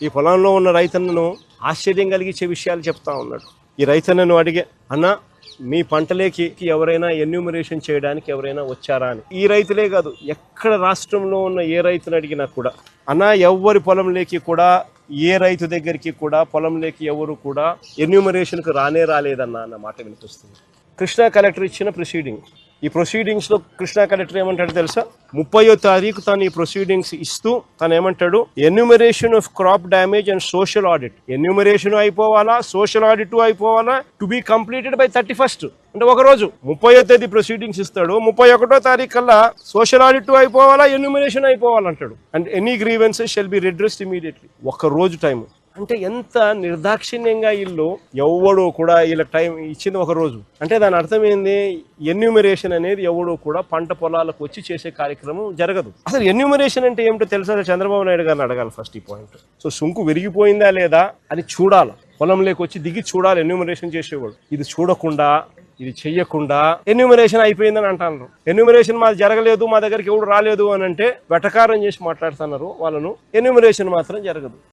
ఈ పొలంలో ఉన్న రైతన్నను ఆశ్చర్యం కలిగించే విషయాలు చెప్తా ఉన్నాడు. ఈ రైతన్నను అడిగే, అన్న మీ పంటలేకి ఎవరైనా ఎన్యూమరేషన్ చేయడానికి ఎవరైనా వచ్చారా అని. ఈ రైతులే కాదు, ఎక్కడ రాష్ట్రంలో ఉన్న ఏ రైతుని అడిగినా కూడా, అన్న ఎవరి పొలంలోకి కూడా, ఏ రైతు దగ్గరికి కూడా పొలంలోకి ఎవరు కూడా ఎన్యూమరేషన్కి రాలేదన్న అన్న మాట వినిపిస్తుంది. కృష్ణా కలెక్టర్ ఇచ్చిన ప్రొసీడింగ్, ఈ ప్రొసీడింగ్స్లో కృష్ణా కలెక్టర్ ఏమంటాడు తెలుసా? 30వ తారీఖు తను ఈ ప్రొసీడింగ్స్ ఇస్తూ తను ఏమంటాడు, enumeration of crop damage and social audit, enumeration అయిపోవాలా, సోషల్ ఆడిట్ అయిపోవాలా, to be completed by 31st, అంటే ఒక రోజు. 30వ తేదీ ప్రొసీడింగ్స్ ఇస్తాడు, 31వ తారీఖు కల్లా సోషల్ ఆడిట్ అయిపోవాలా, ఎన్యూమరేషన్ అయిపోవాలంటాడు. And any grievances shall be redressed immediately. ఒక రోజు టైం. అంటే ఎంత నిర్దాక్షిణ్యంగా వీళ్ళు, ఎవడు కూడా వీళ్ళ టైం ఇచ్చింది ఒక రోజు. అంటే దాని అర్థం ఏంది? ఎన్యూమరేషన్ అనేది ఎవడు కూడా పంట పొలాలకు వచ్చి చేసే కార్యక్రమం జరగదు. అసలు ఎన్యూమరేషన్ అంటే ఏమిటో తెలుసా? చంద్రబాబు నాయుడు గారిని అడగాలి ఫస్ట్ ఈ పాయింట్. సో సుంకు విరిగిపోయిందా లేదా అని చూడాలి, పొలంలోకి వచ్చి దిగి చూడాలి ఎన్యూమరేషన్ చేసేవాడు. ఇది చూడకుండా, ఇది చెయ్యకుండా ఎన్యూమరేషన్ అయిపోయిందని అంటున్నారు. ఎన్యూమరేషన్ మాది జరగలేదు, మా దగ్గరికి ఎవడు రాలేదు అని అంటే వెటకారం చేసి మాట్లాడుతున్నారు వాళ్ళను. ఎన్యూమరేషన్ మాత్రం జరగదు.